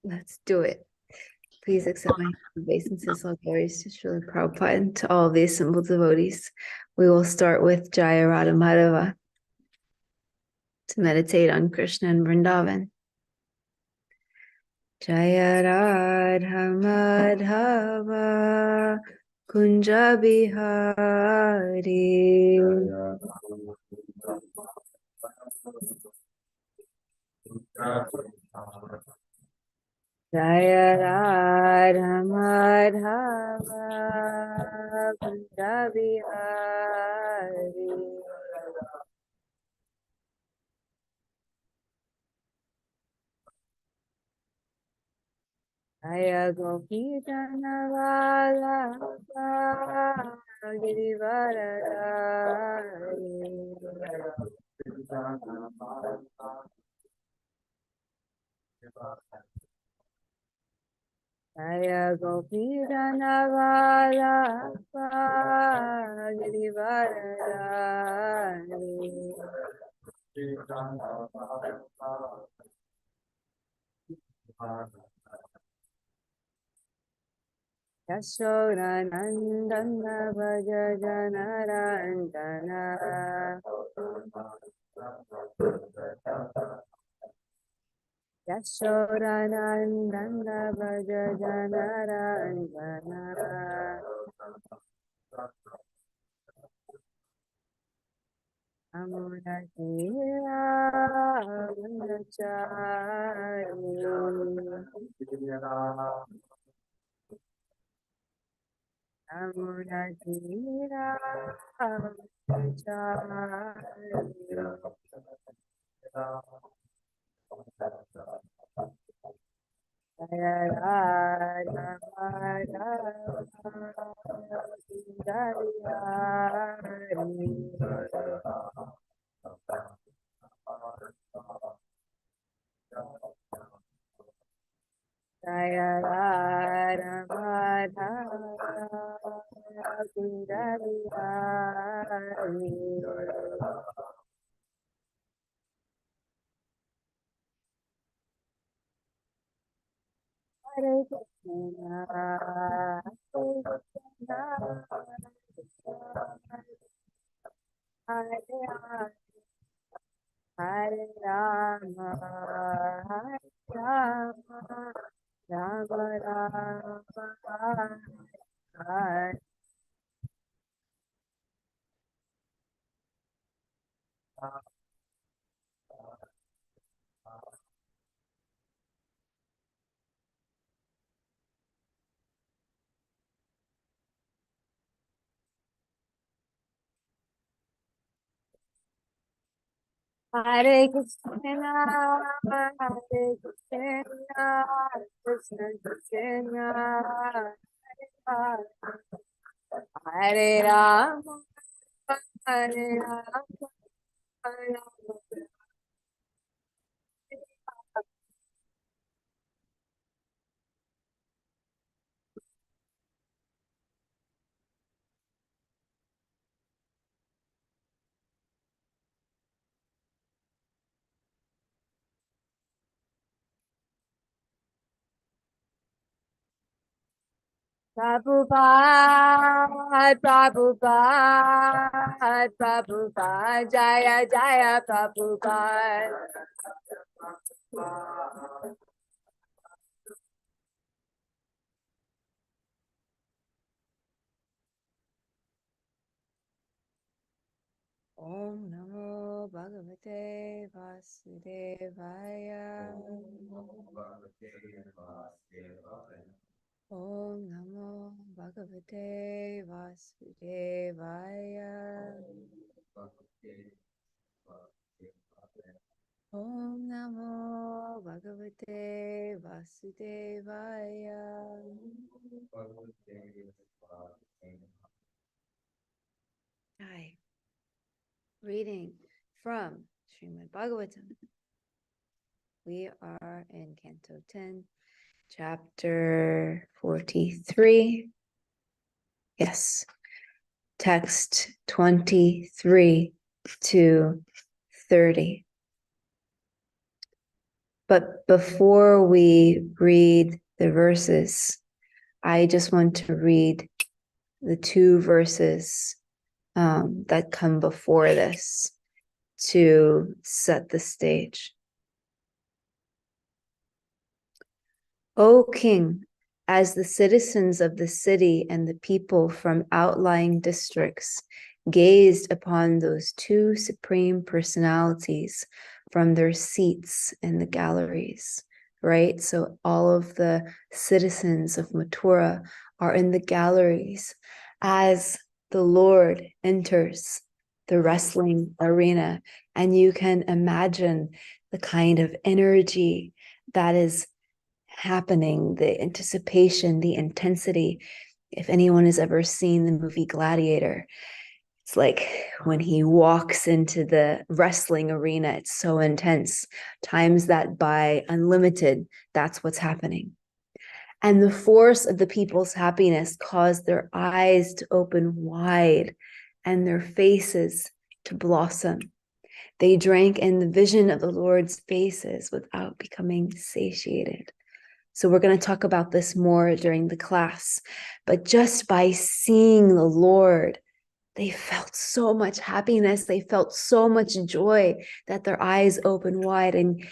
Let's do it. Please accept my obeisances, all glories to Srila Prabhupada and to all the assembled devotees. We will start with Jaya Radha Madhava to meditate on Krishna and Vrindavan. Jaya Radha Madhava Kunja Bihari Jaya Radha Madhava Kunja Bihari Jaya Gopi Janavala Girivaradari Jaya Gopi Janavala Girivaradari Yashoda Nandana Bhaja Janarandana Yashoda Nandana Bhaja Janarandana Amuna Tira Vundachari Amuna Tira Jaya Radha Hare Krishna, Hare Krishna, Hare Rama, Hare Rama, Rama Rama, Hare Hare Krishna, Hare Krishna, Krishna Krishna, Hare Hare Rama, Hare Rama, Prabhupada, Prabhupada, Prabhupada, Jaya Jaya Prabhupada. Om Namo Bhagavate Vasudevaya. Om Namo Bhagavate Vasudevaya. Om Namo Bhagavate Vasudevaya. Hi. Reading from Srimad Bhagavatam. We are in Canto 10, Chapter 43. Yes. Text 23 to 30. But before we read the verses, I just want to read the 2 verses that come before this to set the stage. O King, as the citizens of the city and the people from outlying districts gazed upon those 2 supreme personalities from their seats in the galleries, right? So all of the citizens of Mathura are in the galleries as the Lord enters the wrestling arena. And you can imagine the kind of energy that is happening, the anticipation, the intensity. If anyone has ever seen the movie Gladiator, it's like when he walks into the wrestling arena, it's so intense. Times that by unlimited, that's what's happening. And the force of the people's happiness caused their eyes to open wide and their faces to blossom. They drank in the vision of the Lord's faces without becoming satiated. So we're going to talk about this more during the class. But just by seeing the Lord, they felt so much happiness. They felt so much joy that their eyes opened wide. And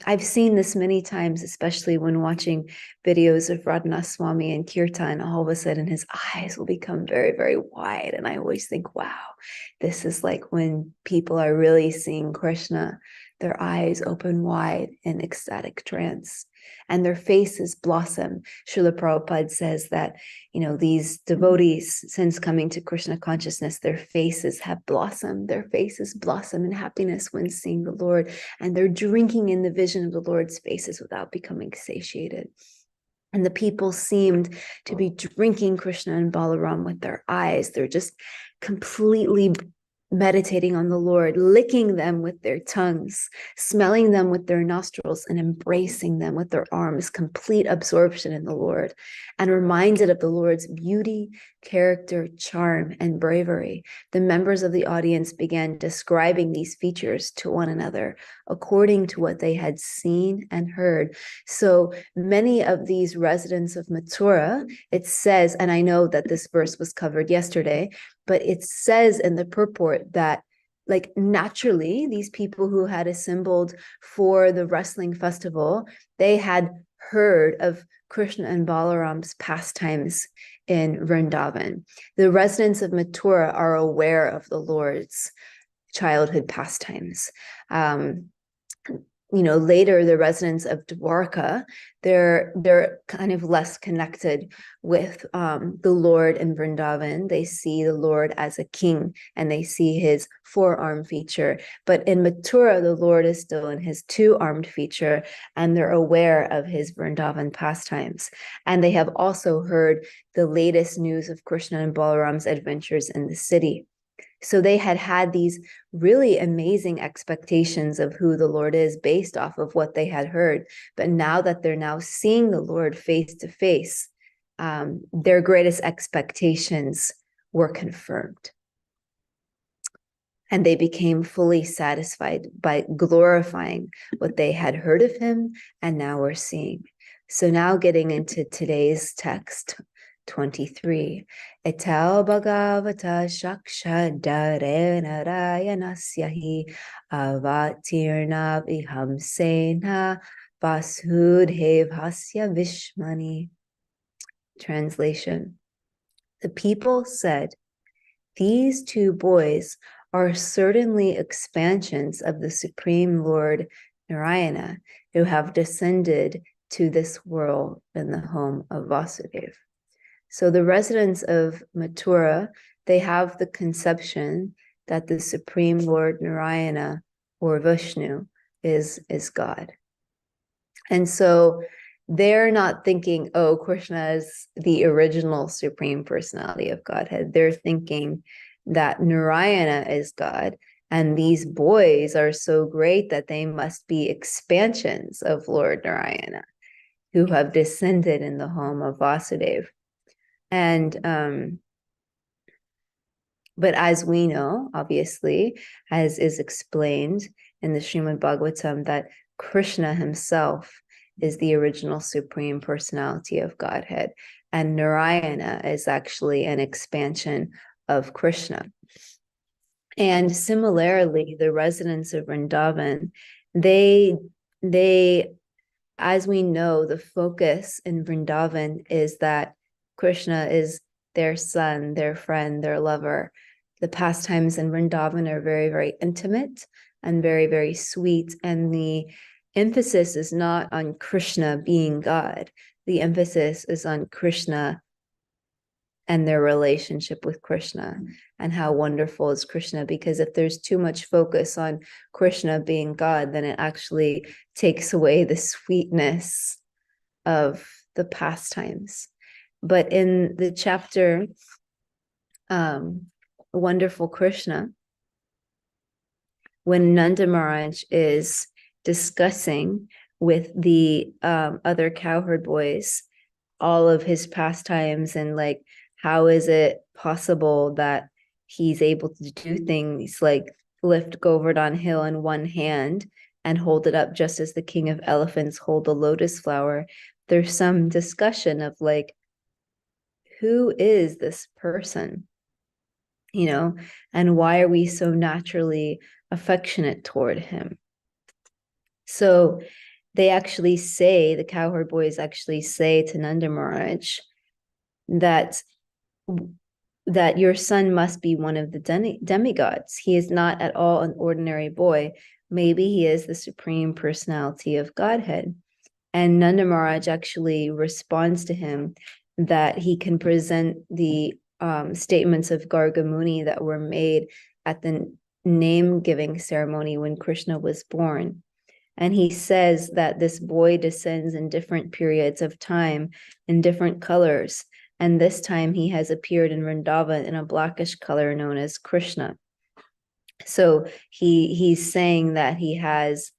I've seen this many times, especially when watching videos of Radhanath Swami and Kirtan. All of a sudden, his eyes will become very, very wide. And I always think, wow, this is like when people are really seeing Krishna, their eyes open wide in ecstatic trance and their faces blossom. Srila Prabhupada says that, these devotees, since coming to Krishna consciousness, their faces have blossomed. Their faces blossom in happiness when seeing the Lord, and they're drinking in the vision of the Lord's faces without becoming satiated. And the people seemed to be drinking Krishna and Balaram with their eyes. They're just completely meditating on the Lord, licking them with their tongues, smelling them with their nostrils, and embracing them with their arms, complete absorption in the Lord, and reminded of the Lord's beauty, character, charm, and bravery. The members of the audience began describing these features to one another according to what they had seen and heard. So many of these residents of Mathura, it says, and I know that this verse was covered yesterday, but it says in the purport that, like, naturally, these people who had assembled for the wrestling festival, they had heard of Krishna and Balaram's pastimes in Vrindavan. The residents of Mathura are aware of the Lord's childhood pastimes. Later the residents of Dwarka, they're kind of less connected with the Lord in Vrindavan. They see the Lord as a king and they see his 4-armed feature. But in Mathura, the Lord is still in his 2-armed feature, and they're aware of his Vrindavan pastimes. And they have also heard the latest news of Krishna and Balaram's adventures in the city. So they had these really amazing expectations of who the Lord is based off of what they had heard. But now that they're now seeing the Lord face to face, their greatest expectations were confirmed. And they became fully satisfied by glorifying what they had heard of him and now were seeing. So now getting into today's text, 23. Etal Bhagavata Shakshadare Narayanasyahi Avatirna Vihamsena Vasudhevhasya Vishmani. Translation. The people said, these 2 boys are certainly expansions of the Supreme Lord Narayana, who have descended to this world in the home of Vasudeva. So the residents of Mathura, they have the conception that the Supreme Lord Narayana, or Vishnu, is God. And so they're not thinking, oh, Krishna is the original Supreme Personality of Godhead. They're thinking that Narayana is God, and these boys are so great that they must be expansions of Lord Narayana, who have descended in the home of Vasudeva. And but as we know, obviously, as is explained in the Srimad Bhagavatam, that Krishna himself is the original Supreme Personality of Godhead, and Narayana is actually an expansion of Krishna. And similarly, the residents of Vrindavan, they, as we know, the focus in Vrindavan is that Krishna is their son, their friend, their lover. The pastimes in Vrindavan are very, very intimate and very, very sweet. And the emphasis is not on Krishna being God. The emphasis is on Krishna and their relationship with Krishna and how wonderful is Krishna. Because if there's too much focus on Krishna being God, then it actually takes away the sweetness of the pastimes. But in the chapter, Wonderful Krishna, when Nanda Maharaj is discussing with the other cowherd boys all of his pastimes and like, how is it possible that he's able to do things like lift Govardhan Hill in one hand and hold it up just as the king of elephants hold the lotus flower? There's some discussion of like, who is this person? You know, and why are we so naturally affectionate toward him? So they actually say, the cowherd boys actually say to Nanda Maharaj that your son must be one of the demigods. He is not at all an ordinary boy. Maybe he is the Supreme Personality of Godhead. And Nanda Maharaj actually responds to him that he can present the statements of Garga Muni that were made at the name-giving ceremony when Krishna was born. And he says that this boy descends in different periods of time in different colors. And this time he has appeared in Vrindavan in a blackish color known as Krishna. So he's saying that he has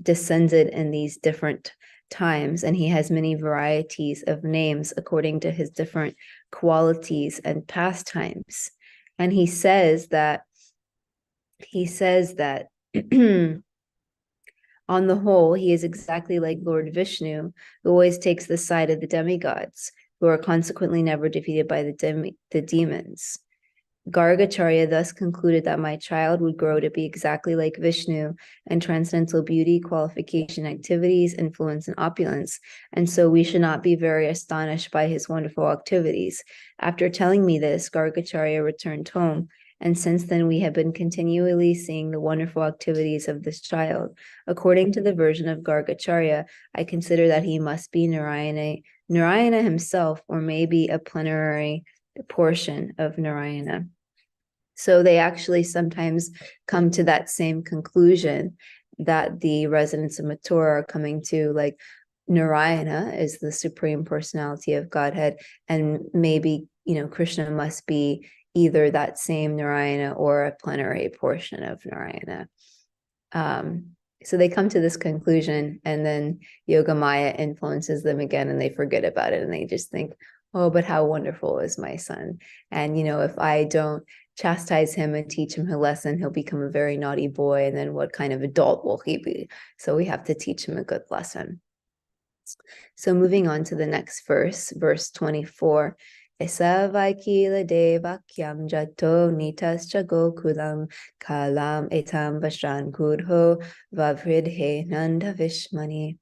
descended in these different times, and he has many varieties of names according to his different qualities and pastimes. And he says that on the whole, he is exactly like Lord Vishnu, who always takes the side of the demigods, who are consequently never defeated by the demons. Gargacharya thus concluded that my child would grow to be exactly like Vishnu in transcendental beauty, qualification, activities, influence, and opulence, and so we should not be very astonished by his wonderful activities. After telling me this, Gargacharya returned home, and since then we have been continually seeing the wonderful activities of this child. According to the version of Gargacharya, I consider that he must be Narayana himself, or maybe a plenary portion of Narayana. So they actually sometimes come to that same conclusion that the residents of Mathura are coming to, like Narayana is the Supreme Personality of Godhead, and maybe, you know, Krishna must be either that same Narayana or a plenary portion of Narayana. So they come to this conclusion, and then Yogamaya influences them again, and they forget about it, and they just think, oh, but how wonderful is my son? And, you know, if I don't chastise him and teach him a lesson, he'll become a very naughty boy, and then what kind of adult will he be? So we have to teach him a good lesson. So moving on to the next verse, verse 24. Esa vaikila devakyam jato nitascha gokulam kalam etam vashran kudho vavridhe nanda vishmani.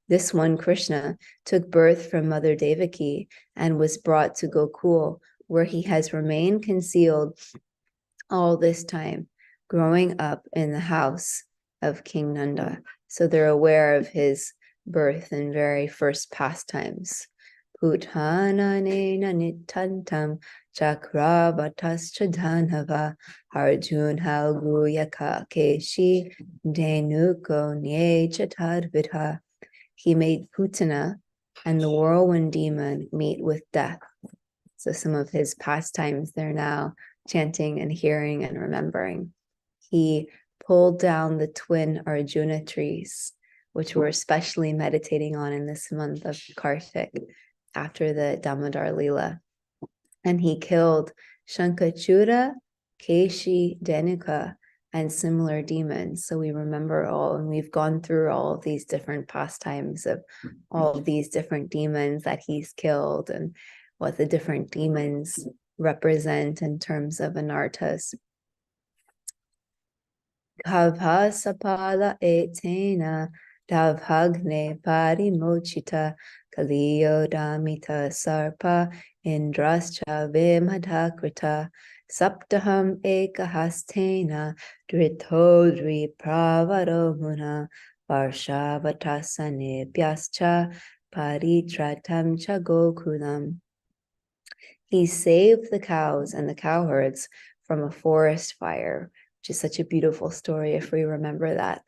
This one, Krishna, took birth from Mother Devaki and was brought to Gokul, where he has remained concealed all this time, growing up in the house of King Nanda. So they're aware of his birth and very first pastimes. Puthananena nitantam chakravatascha dhanava Arjun halguyaka keshi denuko nye chatadvidha. He made Putana and the whirlwind demon meet with death. So some of his pastimes they're now chanting and hearing and remembering. He pulled down the twin Arjuna trees, which we're especially meditating on in this month of Kartik after the Damodar Leela. And he killed Shankachura, Keshi, Denuka, and similar demons. So we remember all, and we've gone through all of these different pastimes of all of these different demons that he's killed and what the different demons represent in terms of anarthas. Kavha sapala etena davhagne parimochita kaliyo damita sarpa indrascha vimadhakrita saptaham ekahastena drithodri pravaro muna varshavatasane pyascha paritratam cha gokulam. He saved the cows and the cowherds from a forest fire, which is such a beautiful story if we remember that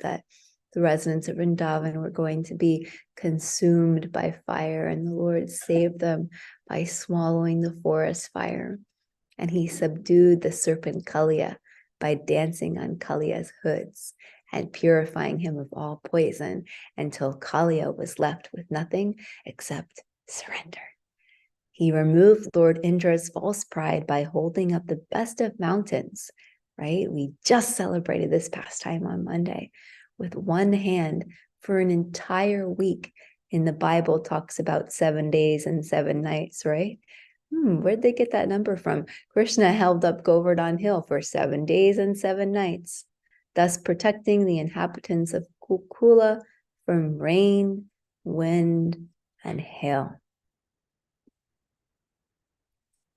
the residents of Vrindavan were going to be consumed by fire, and the Lord saved them by swallowing the forest fire. And he subdued the serpent Kaliya by dancing on Kaliya's hoods and purifying him of all poison until Kaliya was left with nothing except surrender. He removed Lord Indra's false pride by holding up the best of mountains, right? We just celebrated this pastime on Monday with one hand for an entire week. In the Bible talks about 7 days and 7 nights, right? Where'd they get that number from? Krishna held up Govardhan Hill for 7 days and 7 nights, thus protecting the inhabitants of Kukula from rain, wind, and hail.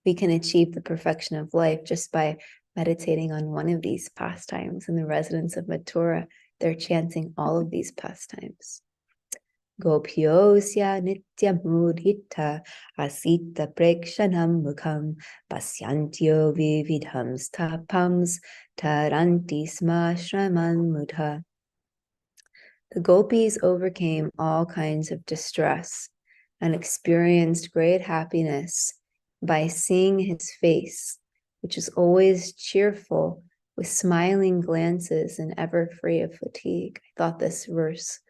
We can achieve the perfection of life just by meditating on one of these pastimes. And the residents of Mathura, they're chanting all of these pastimes. Gopyosya nitya mudhita asita prekshanam mukham pasyantyo vividham stapams taranti sma shraman mudha. The gopis overcame all kinds of distress and experienced great happiness by seeing his face, which is always cheerful, with smiling glances and ever free of fatigue. I thought this verse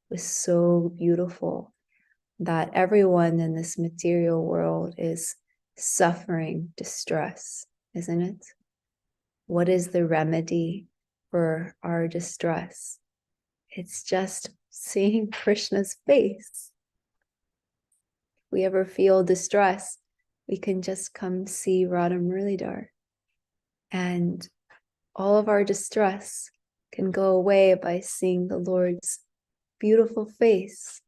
was so beautiful, that everyone in this material world is suffering distress, isn't it? What is the remedy for our distress? It's just seeing Krishna's face. If we ever feel distress, we can just come see Radha Muralidhar, and all of our distress can go away by seeing the Lord's beautiful face.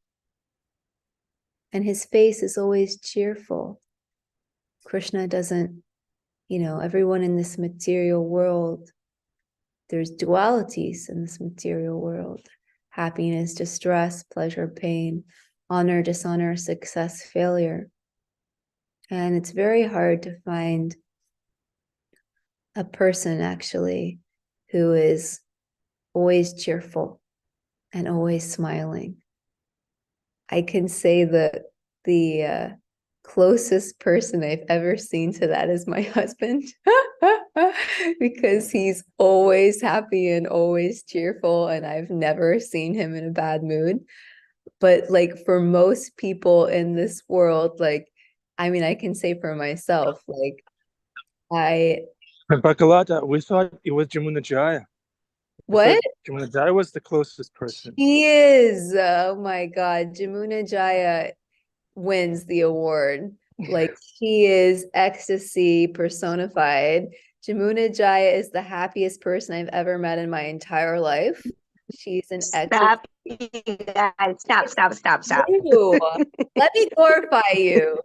And his face is always cheerful. Krishna doesn't, everyone in this material world, there's dualities in this material world: happiness, distress, pleasure, pain, honor, dishonor, success, failure. And it's very hard to find a person actually who is always cheerful and always smiling. I can say that the closest person I've ever seen to that is my husband, because he's always happy and always cheerful, and I've never seen him in a bad mood. But like for most people in this world, I can say for myself, Champakalata, we thought it was Jamunajaya. What? Jamunajaya was the closest person. He is. Oh my God. Jamuna Jaya wins the award. She is ecstasy personified. Jamuna Jaya is the happiest person I've ever met in my entire life. She's an Stop. Stop. Ew. Let me glorify you.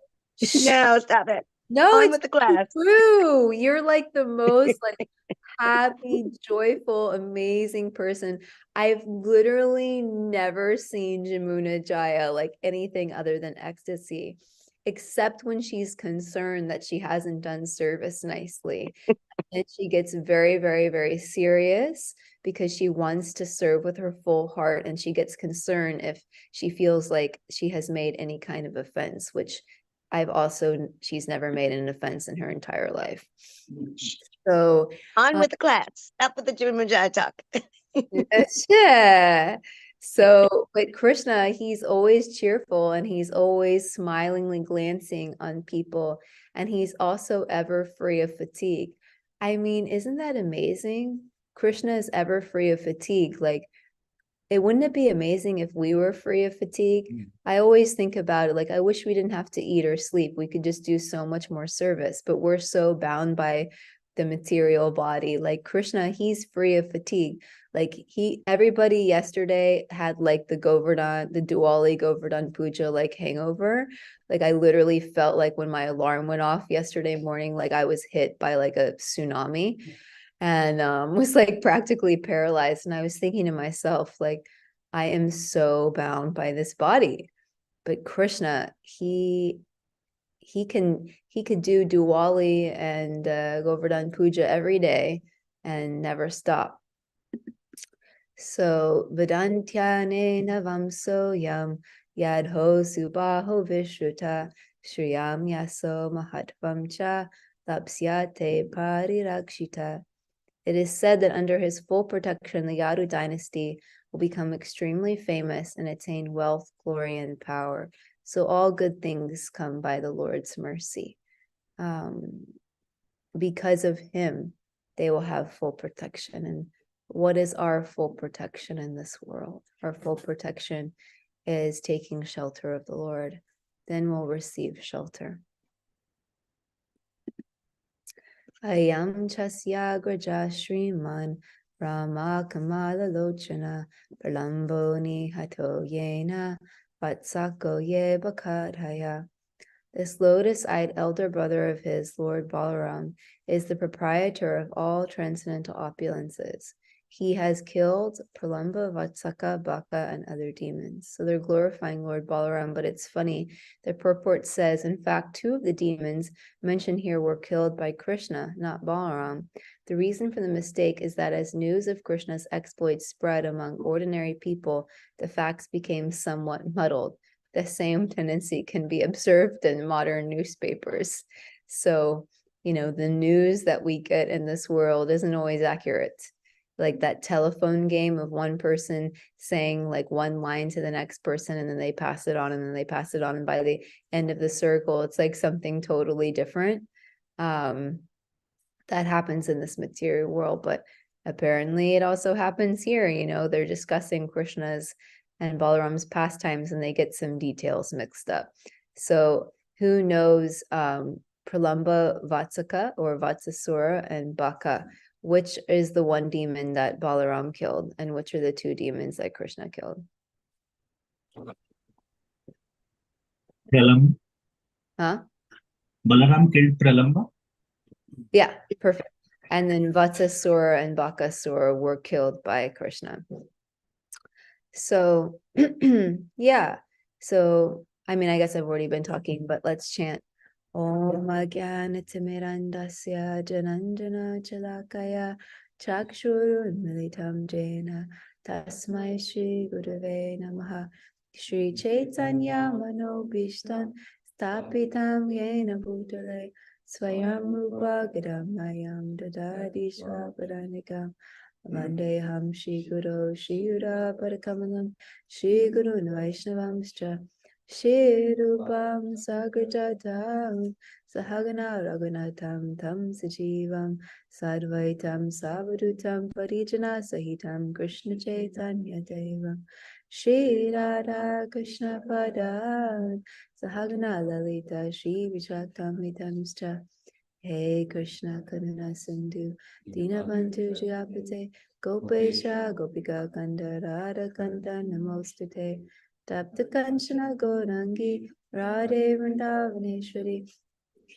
No, stop it. No, On it's with the class. true. You're like the most happy, joyful, amazing person. I've literally never seen Jamuna Jaya like anything other than ecstasy, except when she's concerned that she hasn't done service nicely. And she gets very, very, very serious because she wants to serve with her full heart, and she gets concerned if she feels like she has made any kind of offense, which she's never made an offense in her entire life. So on with the class. Up with the Jumajaya talk. yeah. So, but Krishna, he's always cheerful and he's always smilingly glancing on people, and he's also ever free of fatigue. Isn't that amazing? Krishna is ever free of fatigue. Like, wouldn't it be amazing if we were free of fatigue? I always think about it, like, I wish we didn't have to eat or sleep. We could just do so much more service, but we're so bound by the material body. Like Krishna, he's free of fatigue. Like everybody yesterday had like the Diwali Govardhan Puja, like hangover. Like I literally felt like when my alarm went off yesterday morning, like I was hit by like a tsunami and was like practically paralyzed. And I was thinking to myself, like, I am so bound by this body. But Krishna, he could do Diwali and Govardhan Puja every day and never stop. So Vedantyane Navamso Yam Yadho Subaho Vishruta Shriyam Yaso Mahatvam Cha Lapsyate Parirakshita. It is said that under his full protection, the Yadu dynasty will become extremely famous and attain wealth, glory, and power. So all good things come by the Lord's mercy. Because of him, they will have full protection. And what is our full protection in this world? Our full protection is taking shelter of the Lord. Then we'll receive shelter. Ayam chasya graja shriman Rama kamala lochana Pralambo nihato yena Vatsako ye bakadhaya. This lotus-eyed elder brother of his, Lord Balaram, is the proprietor of all transcendental opulences. He has killed Pralamba, Vatsaka, Baka, and other demons. So they're glorifying Lord Balaram, but it's funny. The purport says, in fact, 2 of the demons mentioned here were killed by Krishna, not Balaram. The reason for the mistake is that as news of Krishna's exploits spread among ordinary people, the facts became somewhat muddled. The same tendency can be observed in modern newspapers. So, the news that we get in this world isn't always accurate. Like that telephone game of one person saying like one line to the next person, and then they pass it on, and then they pass it on. And by the end of the circle, it's like something totally different. That happens in this material world, but apparently it also happens here. They're discussing Krishna's and Balaram's pastimes, and they get some details mixed up. So who knows Pralamba, Vatsaka or Vatsasura, and Baka? Which is the one demon that Balaram killed, and which are the 2 demons that Krishna killed? Pralam. Huh? Balaram killed Pralamba? Yeah, perfect. And then Vatsasura and Bakasura were killed by Krishna. So, yeah. So, I guess I've already been talking, but let's chant. Om Agyanatimirandasya Jananjana Chalakaya Chakshurunmilitam Jena Tasmai Shri Gurave Namaha Shri Chaitanya Manobishtan Stapitam Yena Bhutale Swayam Rupa Gadamayam Dadadi Swaparanigam Vandeham Shri Guru Shri Yura Parakamalam Shri Guru Vaishnavamscha Shri Rupam Sagrajatam Sahagana Raghunatam Tam Sajivam Sadvaitam Savadutam Parijana Sahitam Krishna Chaitanya Devam Shri Radha Krishna Padan Sahagana Lalita Shri Vichakam Vitamscha Hey Krishna Karuna Sindhu Dinabandhu Jayapate Gopesha Gopika Kanda Radha Kanda Namostate Tapta Kanchana Gorangi Radhe Vrindavaneshwari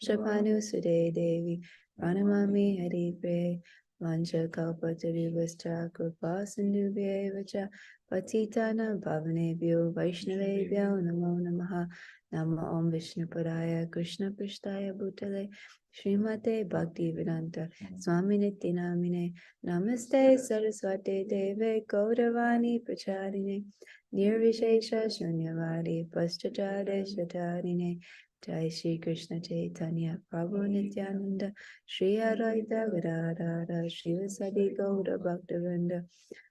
Shapanu Sude Devi Pranamami Hari Pre Vancha Kalpatarivascha Kripa Sindhubhye Vacha Patitana Bhavanebhyo Vaishnavebhyo Namo Namaha Nama Om Vishnu Padaya Krishna Prishtaya Bhutale Srimate Bhakti Vedanta Swami Nityanamine Namaste Saraswate Deve Gauravani Pracharine Nirvishesha Shunyavadi Paschachade Shatarine Jai Shri Krishna Chaitanya Prabhu Nityananda Shri Advaita Gadadara Shri Vasadi Gaura Bhaktivinoda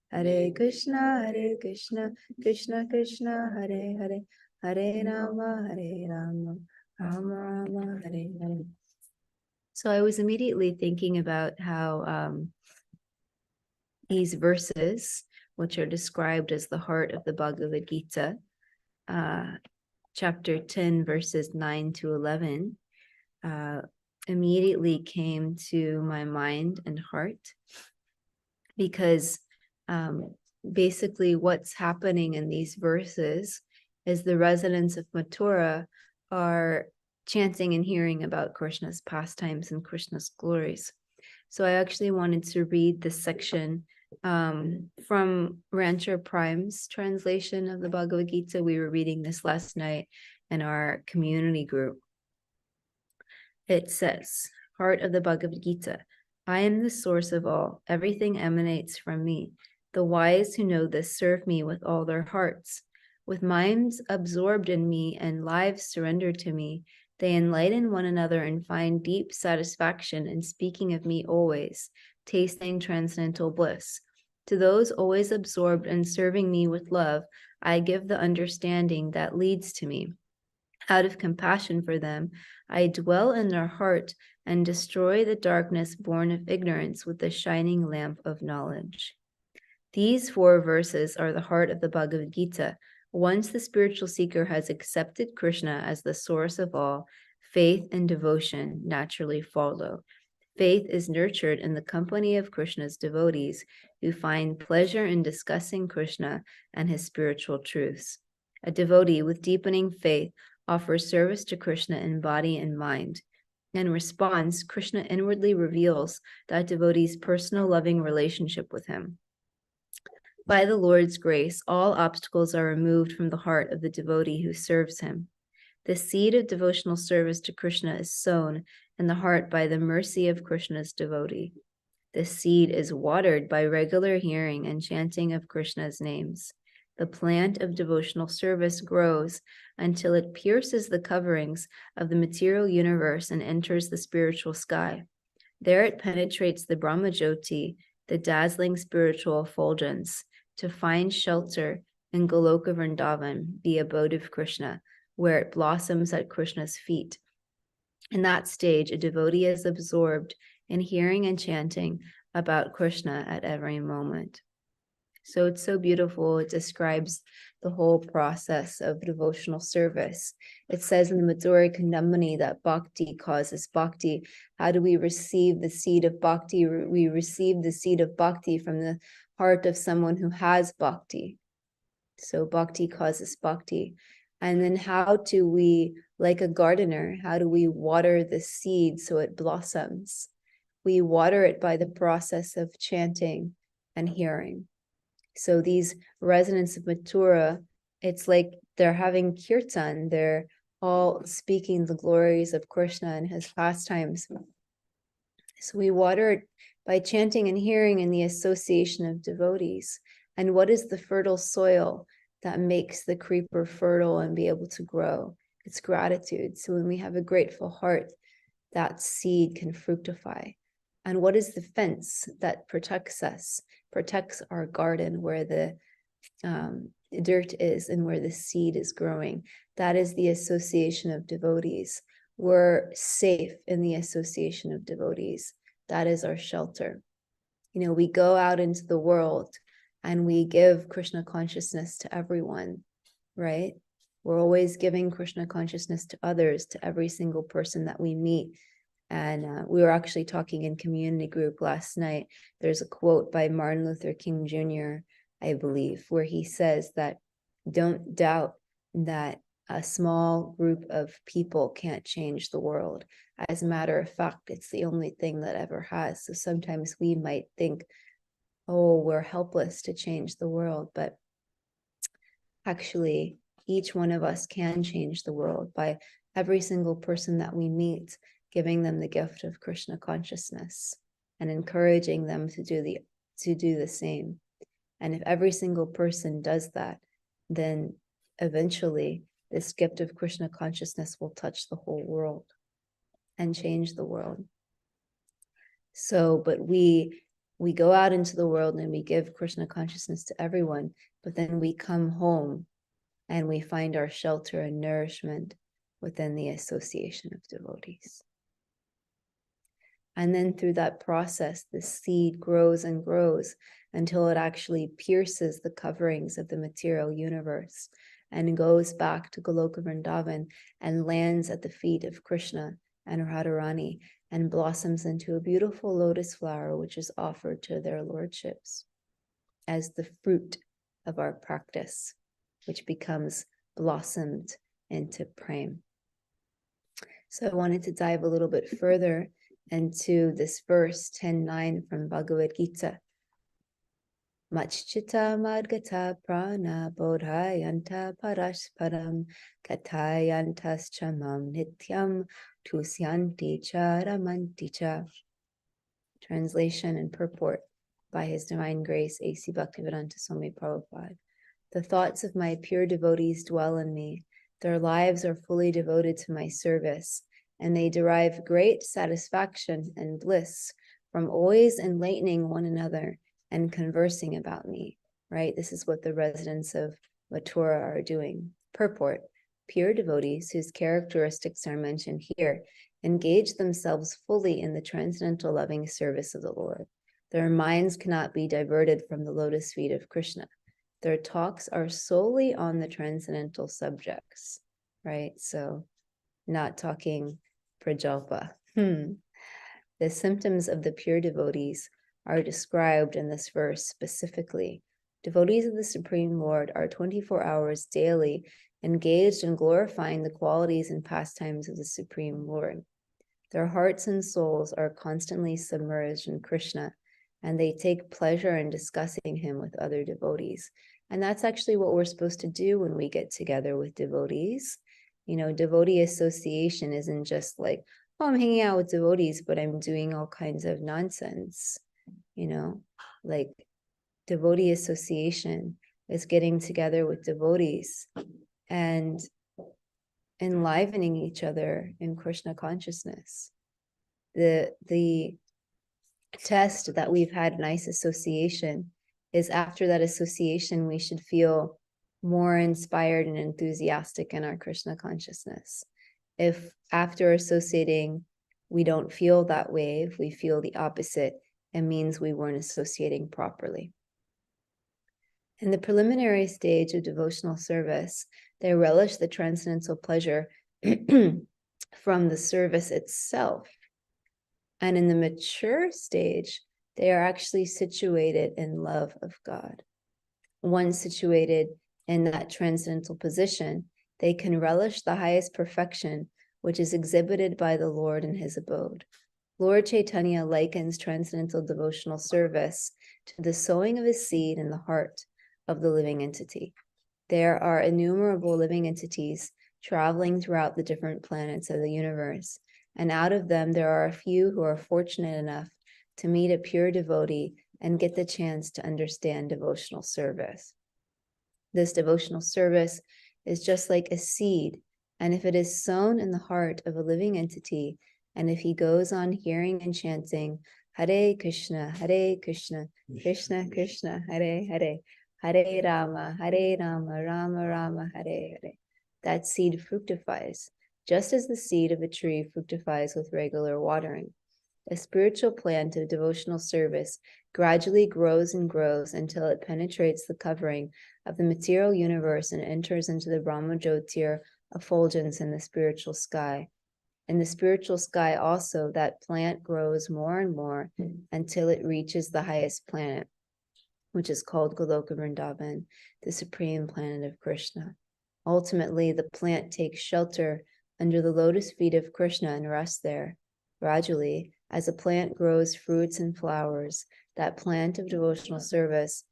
Hare Krishna Krishna Krishna Hare Hare Hare Rama Rama Rama Hare Hare. So I was immediately thinking about how these verses, which are described as the heart of the Bhagavad Gita, chapter 10, verses 9 to 11, immediately came to my mind and heart, because basically what's happening in these verses is the residents of Mathura are chanting and hearing about Krishna's pastimes and Krishna's glories. So I actually wanted to read this section from Rancher Prime's translation of the Bhagavad Gita. We were reading this last night in our community group. It says, heart of the Bhagavad Gita, I am the source of all. Everything emanates from me. The wise who know this serve me with all their hearts. With minds absorbed in me and lives surrendered to me, they enlighten one another and find deep satisfaction in speaking of me always, tasting transcendental bliss. To those always absorbed and serving me with love, I give the understanding that leads to me. Out of compassion for them, I dwell in their heart and destroy the darkness born of ignorance with the shining lamp of knowledge. These 4 verses are the heart of the Bhagavad Gita. Once the spiritual seeker has accepted Krishna as the source of all, faith and devotion naturally follow. Faith is nurtured in the company of Krishna's devotees who find pleasure in discussing Krishna and his spiritual truths. A devotee with deepening faith offers service to Krishna in body and mind. In response, Krishna inwardly reveals that devotee's personal loving relationship with him. By the Lord's grace, all obstacles are removed from the heart of the devotee who serves him. The seed of devotional service to Krishna is sown in the heart by the mercy of Krishna's devotee. This seed is watered by regular hearing and chanting of Krishna's names. The plant of devotional service grows until it pierces the coverings of the material universe and enters the spiritual sky. There it penetrates the Brahmajyoti, the dazzling spiritual effulgence, to find shelter in Goloka Vrindavan, the abode of Krishna, where it blossoms at Krishna's feet. In that stage, a devotee is absorbed in hearing and chanting about Krishna at every moment. So it's so beautiful. It describes the whole process of devotional service. It says in the Madhurya Kandamani that bhakti causes bhakti. How do we receive the seed of bhakti? We receive the seed of bhakti from the heart of someone who has bhakti. So bhakti causes bhakti. And then how do we, like a gardener, how do we water the seed so it blossoms? We water it by the process of chanting and hearing. So these residents of Mathura, it's like they're having kirtan. They're all speaking the glories of Krishna and his pastimes. So we water it by chanting and hearing in the association of devotees. And what is the fertile soil that makes the creeper fertile and be able to grow? It's gratitude. So when we have a grateful heart, that seed can fructify. And what is the fence that protects us, protects our garden where the dirt is and where the seed is growing? That is the association of devotees. We're safe in the association of devotees. That is our shelter. You know, we go out into the world and we give Krishna consciousness to everyone, right? We're always giving Krishna consciousness to others, to every single person that we meet. And we were actually talking in community group last night. There's a quote by Martin Luther King Jr., I believe, where he says that don't doubt that a small group of people can't change the world. As a matter of fact, it's the only thing that ever has. So sometimes we might think, oh, we're helpless to change the world. But actually, each one of us can change the world by every single person that we meet, giving them the gift of Krishna consciousness and encouraging them to do the same. And if every single person does that, then eventually this gift of Krishna consciousness will touch the whole world and change the world. So, but we go out into the world and we give Krishna consciousness to everyone, but then we come home and we find our shelter and nourishment within the association of devotees. And then through that process, the seed grows and grows until it actually pierces the coverings of the material universe and goes back to Goloka Vrindavan and lands at the feet of Krishna and Radharani and blossoms into a beautiful lotus flower, which is offered to their lordships as the fruit of our practice, which becomes blossomed into prem. So I wanted to dive a little bit further into this verse 10:9 from Bhagavad Gita. Machchita madgata prana bodhayanta parasparam kathayantas chamam nityam tusyanti charamanti cha. Translation and purport by His Divine Grace A.C. Bhaktivedanta Swami Prabhupada. The thoughts of my pure devotees dwell in me. Their lives are fully devoted to my service, and they derive great satisfaction and bliss from always enlightening one another and conversing about me, right? This is what the residents of Mathura are doing. Purport: pure devotees, whose characteristics are mentioned here, engage themselves fully in the transcendental loving service of the Lord. Their minds cannot be diverted from the lotus feet of Krishna. Their talks are solely on the transcendental subjects, right? So not talking prajalpa. The symptoms of the pure devotees are described in this verse specifically. Devotees of the Supreme Lord are 24 hours daily engaged in glorifying the qualities and pastimes of the Supreme Lord. Their hearts and souls are constantly submerged in Krishna, and they take pleasure in discussing him with other devotees. And that's actually what we're supposed to do when we get together with devotees. You know, devotee association isn't just like, oh, I'm hanging out with devotees, but I'm doing all kinds of nonsense. You know, like devotee association is getting together with devotees and enlivening each other in Krishna consciousness. The test that we've had nice association is after that association, we should feel more inspired and enthusiastic in our Krishna consciousness. If after associating, we don't feel that way, if we feel the opposite, it means we weren't associating properly. In the preliminary stage of devotional service, they relish the transcendental pleasure from the service itself. And in the mature stage, they are actually situated in love of God. Once situated in that transcendental position, they can relish the highest perfection, which is exhibited by the Lord in his abode. Lord Chaitanya likens transcendental devotional service to the sowing of his seed in the heart of the living entity. There are innumerable living entities traveling throughout the different planets of the universe, and out of them there are a few who are fortunate enough to meet a pure devotee and get the chance to understand devotional service. This devotional service is just like a seed, and if it is sown in the heart of a living entity, and if he goes on hearing and chanting Hare Krishna, Krishna Krishna, Hare Hare, Hare Rama, Rama Rama, Hare Hare, that seed fructifies, just as the seed of a tree fructifies with regular watering. A spiritual plant of devotional service gradually grows and grows until it penetrates the covering of the material universe and enters into the Brahma-Jyotir effulgence in the spiritual sky. In the spiritual sky also, that plant grows more and more until it reaches the highest planet, which is called Goloka Vrindavan, the supreme planet of Krishna. Ultimately, the plant takes shelter under the lotus feet of Krishna and rests there. Gradually, as a plant grows fruits and flowers, that plant of devotional service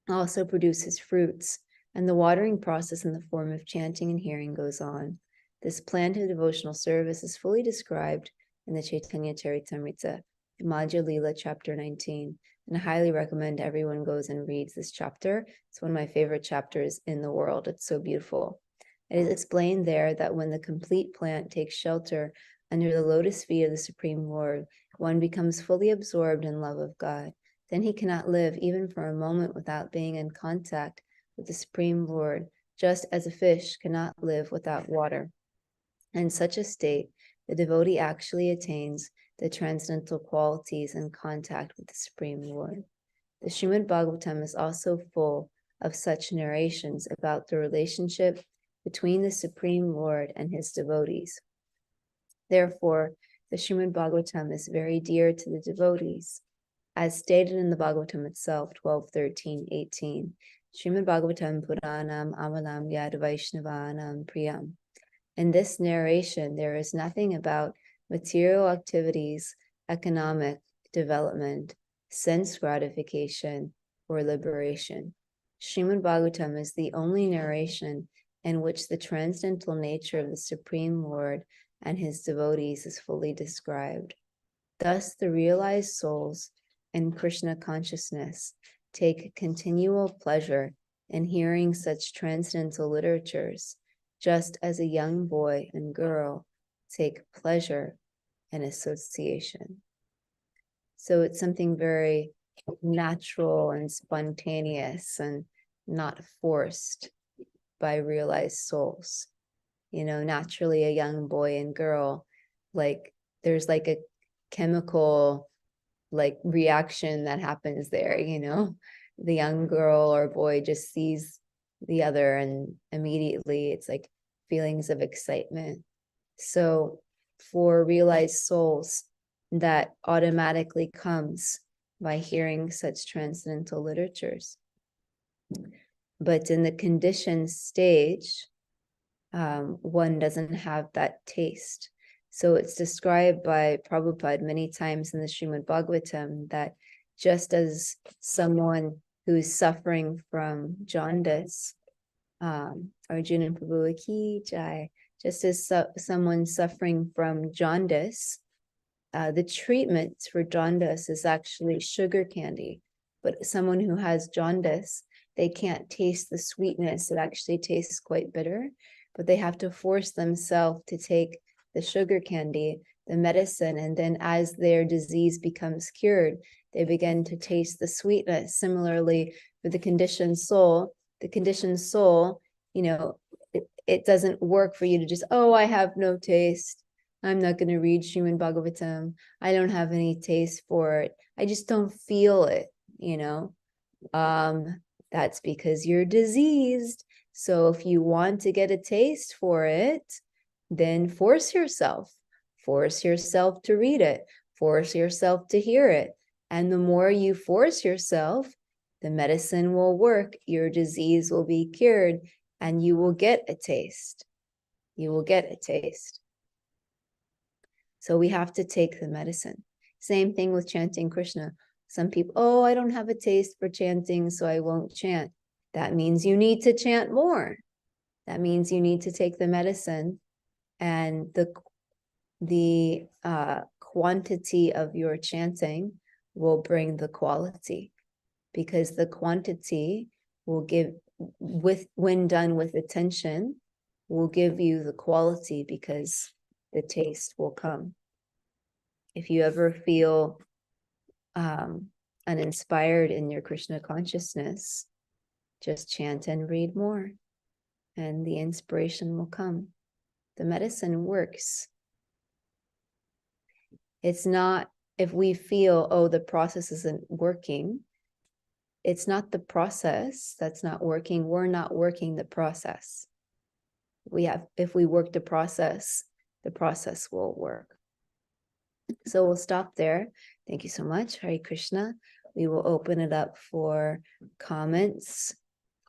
also produces fruits, and the watering process in the form of chanting and hearing goes on. This plant of devotional service is fully described in the Chaitanya Charitamrita, Madhya Lila, chapter 19, and I highly recommend everyone goes and reads this chapter. It's one of my favorite chapters in the world. It's so beautiful. It is explained there that when the complete plant takes shelter under the lotus feet of the Supreme Lord, one becomes fully absorbed in love of God. Then he cannot live even for a moment without being in contact with the Supreme Lord, just as a fish cannot live without water. In such a state, the devotee actually attains the transcendental qualities in contact with the Supreme Lord. The Srimad Bhagavatam is also full of such narrations about the relationship between the Supreme Lord and his devotees. Therefore, the Srimad Bhagavatam is very dear to the devotees. As stated in the Bhagavatam itself, 12:13-18, Srimad Bhagavatam Puranam Amalam Yad Vaishnavanam Priyam. In this narration, there is nothing about material activities, economic development, sense gratification, or liberation. Srimad Bhagavatam is the only narration in which the transcendental nature of the Supreme Lord and his devotees is fully described. Thus, the realized souls in Krishna consciousness take continual pleasure in hearing such transcendental literatures, just as a young boy and girl take pleasure in association. So it's something very natural and spontaneous and not forced by realized souls. You know, naturally a young boy and girl, like there's like a chemical like reaction that happens there, you know. The young girl or boy just sees the other and immediately it's like feelings of excitement. So for realized souls, that automatically comes by hearing such transcendental literatures. But in the conditioned stage, one doesn't have that taste. So it's described by Prabhupada many times in the Srimad Bhagavatam that just as someone who is suffering from jaundice, Arjuna Prabhu Ki Jai, just as someone suffering from jaundice, the treatment for jaundice is actually sugar candy. But someone who has jaundice, they can't taste the sweetness. It actually tastes quite bitter, but they have to force themselves to take the sugar candy, the medicine, and then as their disease becomes cured, they begin to taste the sweetness. Similarly, for the conditioned soul, you know, it doesn't work for you to just, oh, I have no taste. I'm not going to read Srimad Bhagavatam. I don't have any taste for it. I just don't feel it, you know. That's because you're diseased. So if you want to get a taste for it, then force yourself to read it, force yourself to hear it. And the more you force yourself, the medicine will work, your disease will be cured, and you will get a taste. You will get a taste. So we have to take the medicine. Same thing with chanting Krishna. Some people, oh, I don't have a taste for chanting, so I won't chant. That means you need to chant more. That means you need to take the medicine, and the quantity of your chanting will bring the quality, because the quantity will give, when done with attention, will give you the quality, because the taste will come. If you ever feel uninspired in your Krishna consciousness, just chant and read more, and the inspiration will come. The medicine works. It's not, if we feel, oh, the process isn't working, it's not the process that's not working. We're not working the process. If we work the process will work. So we'll stop there. Thank you so much. Hare Krishna. We will open it up for comments,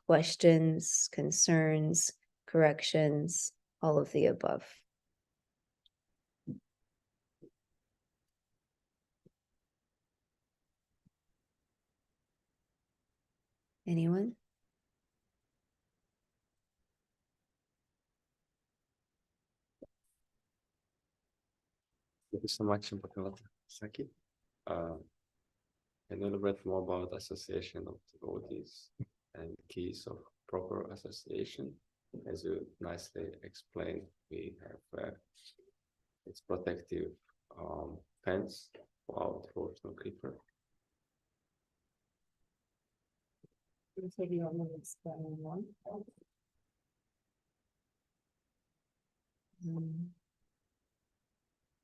questions, concerns, corrections, all of the above. Anyone? Thank you so much, Champakalata. Sakhi. And a little bit more about association of devotees and keys of proper association. As you nicely explained, we have its protective fence for our devotional keeper.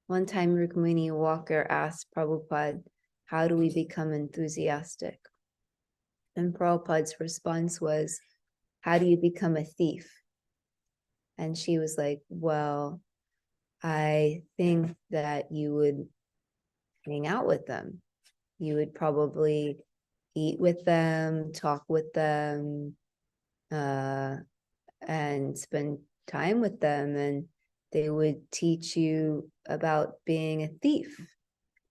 One time Rukmini Walker asked Prabhupada, how do we become enthusiastic? And Prabhupada's response was, how do you become a thief? And she was like, well, I think that you would hang out with them. You would probably eat with them, talk with them, and spend time with them. And they would teach you about being a thief.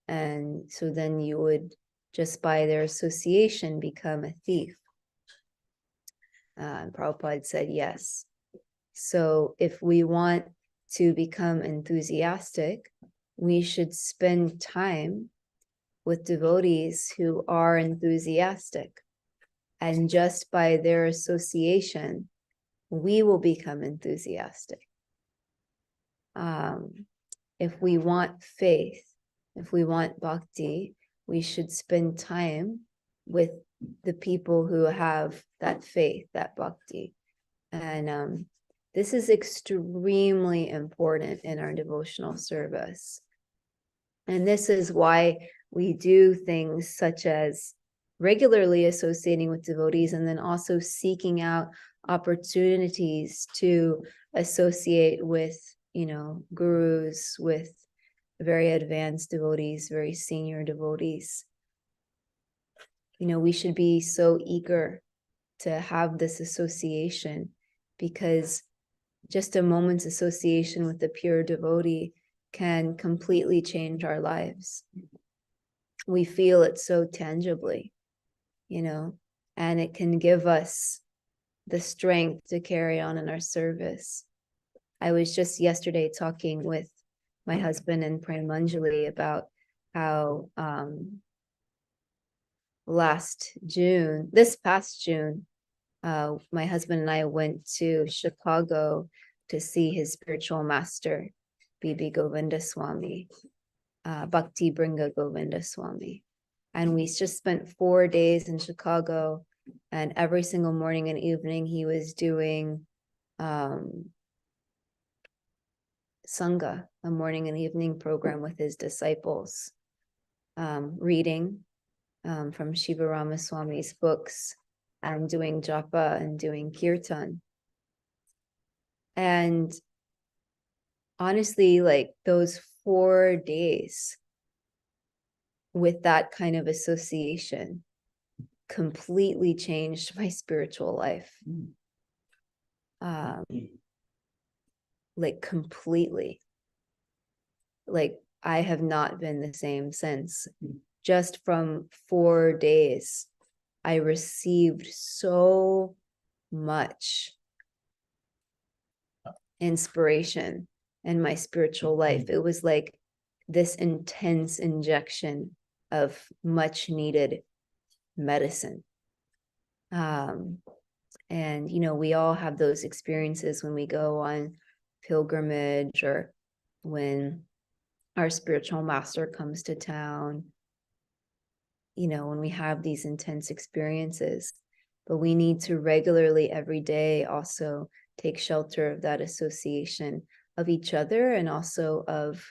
And so then you would, just by their association, become a thief. And Prabhupada said yes. So if we want to become enthusiastic, we should spend time with devotees who are enthusiastic. And just by their association, we will become enthusiastic. If we want faith, if we want bhakti, we should spend time with the people who have that faith, that bhakti. And this is extremely important in our devotional service. And this is why we do things such as regularly associating with devotees and then also seeking out opportunities to associate with, gurus, with very advanced devotees, very senior devotees. We should be so eager to have this association, because just a moment's association with a pure devotee can completely change our lives. We feel it so tangibly, and it can give us the strength to carry on in our service. I was just yesterday talking with my husband and Premanjali about how this past June, my husband and I went to Chicago to see his spiritual master, Bibi Govinda Swami, Bhakti Bringa Govinda Swami. And we just spent 4 days in Chicago, and every single morning and evening he was doing Sangha, a morning and evening program with his disciples, reading from Shiva Ramaswami's books, and doing japa and doing kirtan. And honestly, like those 4 days with that kind of association completely changed my spiritual life. Like completely. Like I have not been the same since. Just from 4 days, I received so much inspiration in my spiritual life. It was like this intense injection of much needed medicine. And we all have those experiences when we go on pilgrimage, or when our spiritual master comes to town, when we have these intense experiences. But we need to regularly, every day, also take shelter of that association of each other, and also of,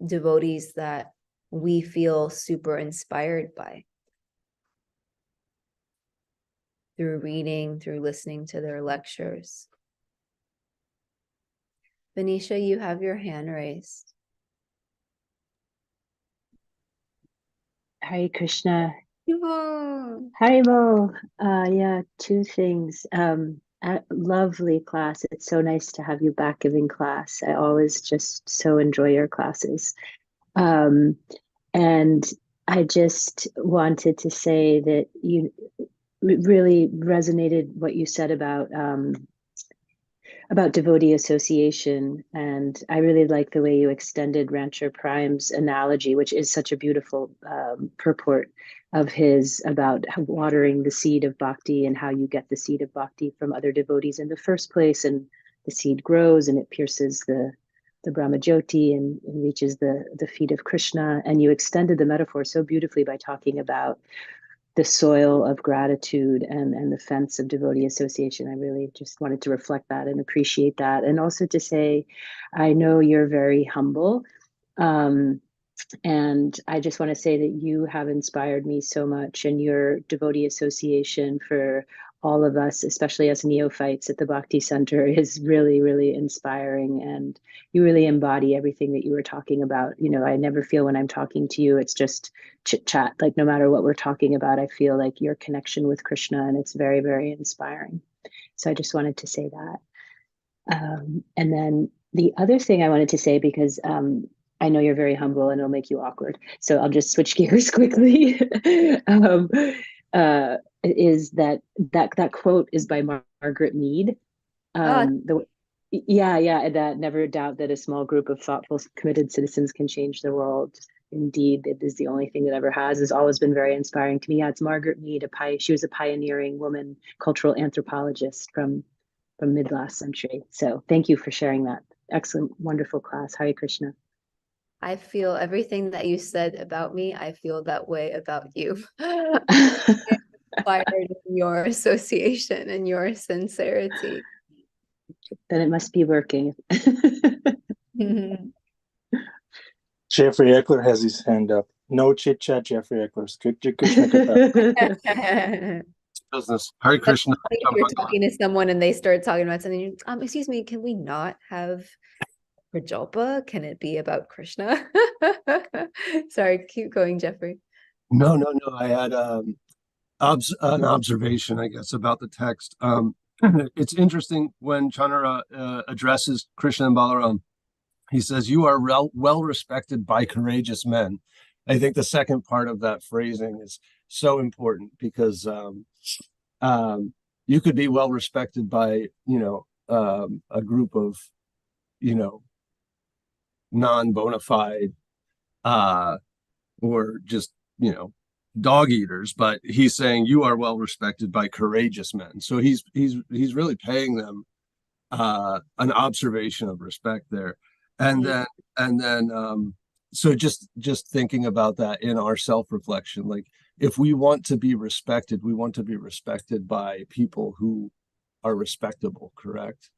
devotees that we feel super inspired by, through reading, through listening to their lectures. Venetia, you have your hand raised. Hare Krishna. Yvonne. Haribo. Yeah, 2 things. Lovely class. It's so nice to have you back giving class. I always just so enjoy your classes. And I just wanted to say that you really resonated what you said about devotee association. And I really like the way you extended Rancher Prime's analogy, which is such a beautiful purport of his, about watering the seed of bhakti, and how you get the seed of bhakti from other devotees in the first place. And the seed grows and it pierces the Brahma Jyoti and reaches the feet of Krishna. And you extended the metaphor so beautifully by talking about the soil of gratitude and the fence of devotee association. I really just wanted to reflect that and appreciate that. And also to say, I know you're very humble. And I just want to say that you have inspired me so much, and your devotee association for all of us, especially as neophytes at the Bhakti Center, is really, really inspiring. And you really embody everything that you were talking about. You know, I never feel when I'm talking to you, it's just chit chat. Like no matter what we're talking about, I feel like your connection with Krishna, and it's very, very inspiring. So I just wanted to say that. And then the other thing I wanted to say, because I know you're very humble and it'll make you awkward, so I'll just switch gears quickly. Is that quote is by Margaret Mead. That never doubt that a small group of thoughtful, committed citizens can change the world. Indeed, it is the only thing that ever has always been very inspiring to me. Yeah, it's Margaret Mead. She was a pioneering woman, cultural anthropologist from mid last century. So thank you for sharing that. Excellent, wonderful class. Hare Krishna. I feel everything that you said about me, I feel that way about you. Inspired in your association and your sincerity. Then it must be working. Jeffrey Eckler has his hand up. No chit chat, Jeffrey Eckler. Krishna Katha. Business. Hare Krishna. If you're talking to someone and they start talking about something, excuse me, can we not have Prajalpa? Can it be about Krishna? Sorry, keep going, Jeffrey. No. I had an observation, I guess, about the text. It's interesting when Chandra addresses Krishna and Balaram. He says, "You are well respected by courageous men." I think the second part of that phrasing is so important because you could be well respected by, a group of, non-bona fide or just, dog eaters, but he's saying you are well respected by courageous men. So he's really paying them an observation of respect there. And then so just thinking about that in our self-reflection, like if we want to be respected, we want to be respected by people who are respectable, correct?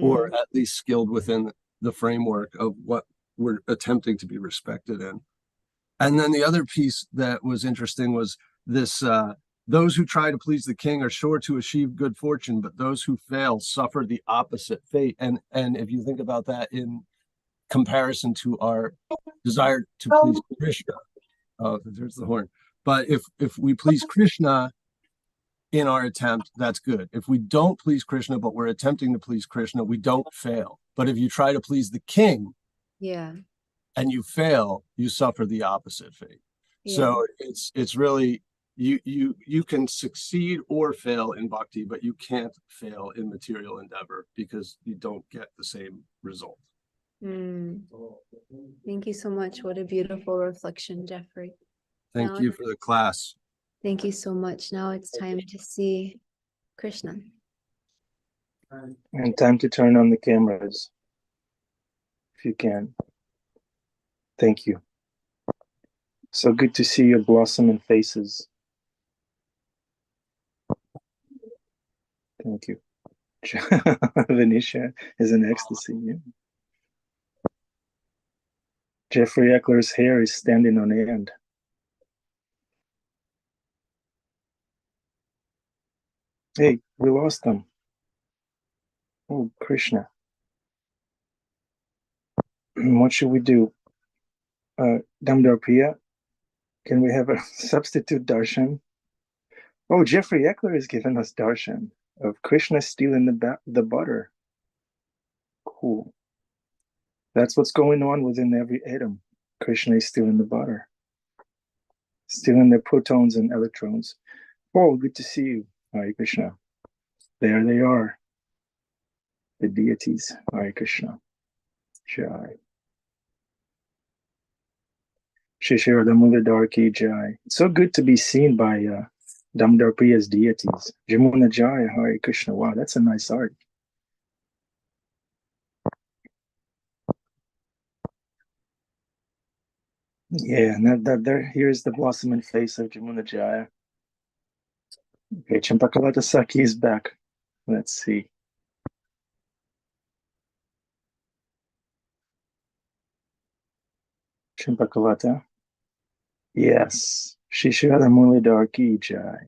Or at least skilled within the framework of what we're attempting to be respected in. And then the other piece that was interesting was this, those who try to please the king are sure to achieve good fortune, but those who fail suffer the opposite fate. And if you think about that in comparison to our desire to please Krishna, there's the horn. But if we please Krishna in our attempt, that's good. If we don't please Krishna, but we're attempting to please Krishna, we don't fail. But if you try to please the king, and you fail, you suffer the opposite fate. So it's really you can succeed or fail in bhakti, but you can't fail in material endeavor because you don't get the same result. Thank you so much. What a beautiful reflection, Jeffrey. Thank you for the class. Thank you so much. Now it's time to see Krishna. And time to turn on the cameras, if you can. Thank you. So good to see your blossoming faces. Thank you. Venetia is an ecstasy. Yeah. Jeffrey Eckler's hair is standing on end. Hey, we lost them. Oh, Krishna. What should we do? Damdar Priya, can we have a substitute darshan? Oh, Jeffrey Eckler has given us darshan of Krishna stealing the butter. Cool. That's what's going on within every atom. Krishna is stealing the butter, stealing their protons and electrons. Oh, good to see you, Hare Krishna. There they are, the deities. Hare Krishna. Jai. Shishir Damodar Ki Jai. It's so good to be seen by Damodar Priya's deities. Jamuna Jai, Hare Krishna. Wow, that's a nice art. Yeah, and that there here's the blossoming face of Jamuna Jaya. Okay, Champakalata Sakhi is back. Let's see. Champakalata. Yes. Shishara Muladhar Ki Jai.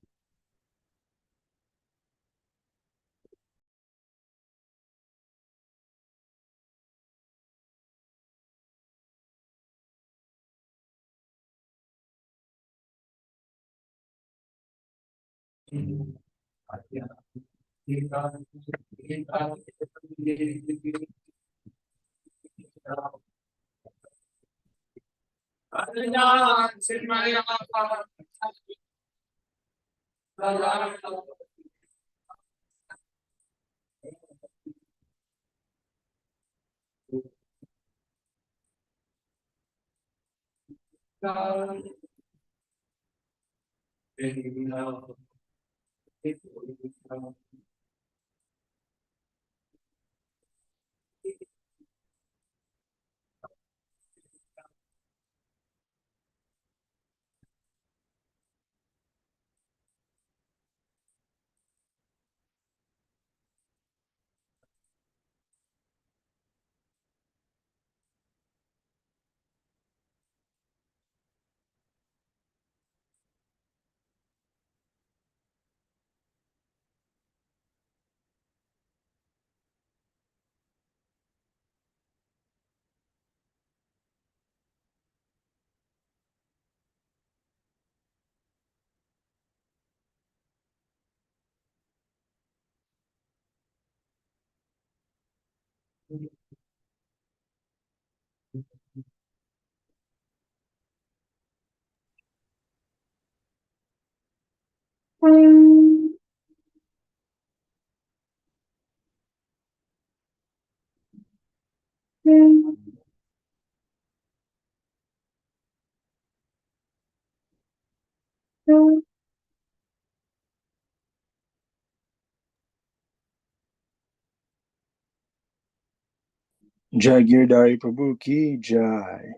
Jagirdari Prabhu Ki Jai.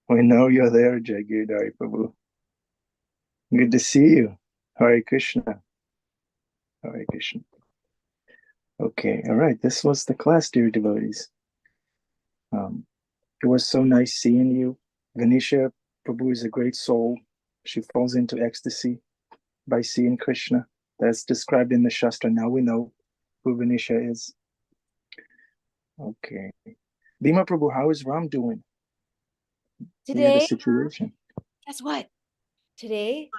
We know you're there, Jagirdari Prabhu. Good to see you. Hare Krishna. Hare Krishna. Okay, all right. This was the class, dear devotees. It was so nice seeing you. Ganesha Prabhu is a great soul. She falls into ecstasy by seeing Krishna. That's described in the Shastra. Now we know who Ganesha is. Okay. Bhima Prabhu, how is Ram doing? Today, The situation. guess what? Today,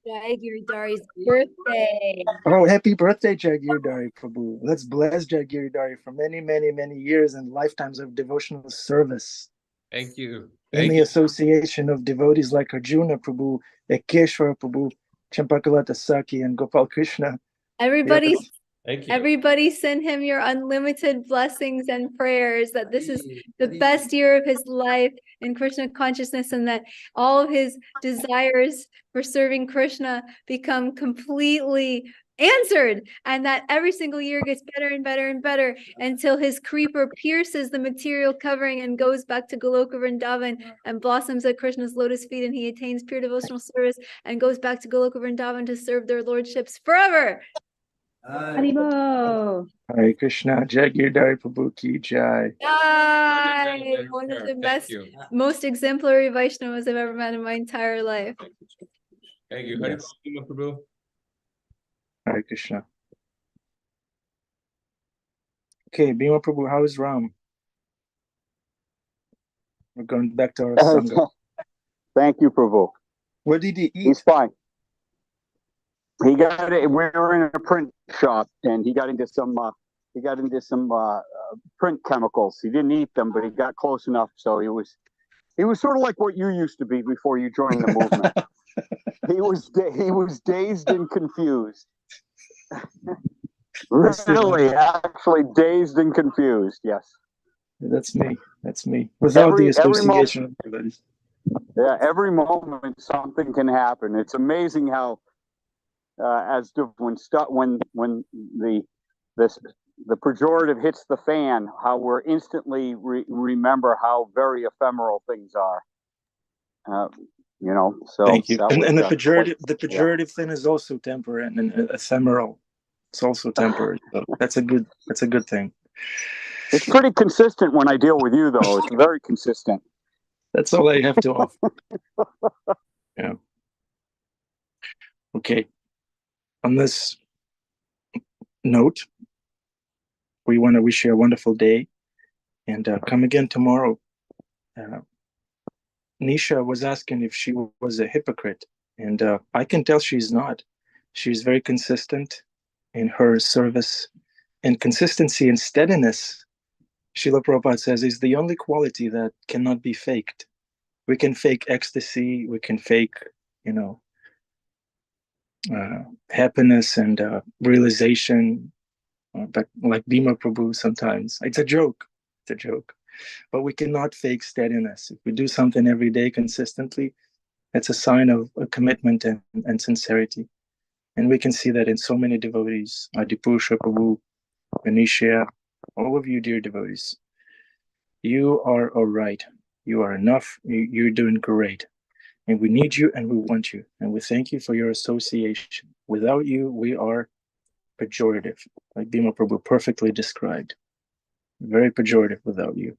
Jagirdari's birthday. Oh, happy birthday, Jagirdari Prabhu. Let's bless Jagirdari for many, many, many years and lifetimes of devotional service. Thank you. In the association of devotees like Arjuna Prabhu, Ekeshwara Prabhu, Champakalata Sakhi, and Gopal Krishna. Everybody, Yes. Thank you. everybody send him your unlimited blessings and prayers that this is the best year of his life in Krishna consciousness, and that all of his desires for serving Krishna become completely answered, and that every single year gets better and better and better until his creeper pierces the material covering and goes back to Goloka Vrindavan and blossoms at Krishna's lotus feet, and he attains pure devotional service and goes back to Goloka Vrindavan to serve their lordships forever. Haribo. Hare Krishna, Jagirdari Prabhu Ki Jai. Yay! One of the best, most exemplary Vaishnavas I've ever met in my entire life. Thank you. Yes. Hare Prabhu. Hare Krishna. Okay, Bhima Prabhu, how is Ram? We're going back to our Sangha. Thank you, Prabhu. What did he eat? He's fine. He got it. We were in a print shop, and he got into some print chemicals. He didn't eat them, but he got close enough. So he was sort of like what you used to be before you joined the movement. He was dazed and confused. Really, actually dazed and confused. Yes. That's me. That's me. Without the association of devotees. Yeah, every moment something can happen. It's amazing how, when the pejorative hits the fan, how we're instantly remember how very ephemeral things are. you know. So Thank you. that And was the quite- pejorative thing is also temporary and ephemeral. It's also temporary. So that's a good thing. It's pretty consistent when I deal with you, though. It's very consistent. That's all I have to offer. Yeah. Okay. On this note, we want to wish you a wonderful day, and come again tomorrow. Nisha was asking if she was a hypocrite, and I can tell she's not. She's very consistent in her service, and consistency and steadiness, Srila Prabhupada says, is the only quality that cannot be faked. We can fake ecstasy, we can fake, you know, happiness and realization, but like Bhima Prabhu sometimes, it's a joke. It's a joke. But we cannot fake steadiness. If we do something every day consistently, that's a sign of a commitment and sincerity. And we can see that in so many devotees, Adipusha Prabhu, Venetia, all of you dear devotees. You are all right. You are enough. You're doing great. And we need you and we want you. And we thank you for your association. Without you, we are pejorative, like Bhima Prabhu perfectly described. Very pejorative without you.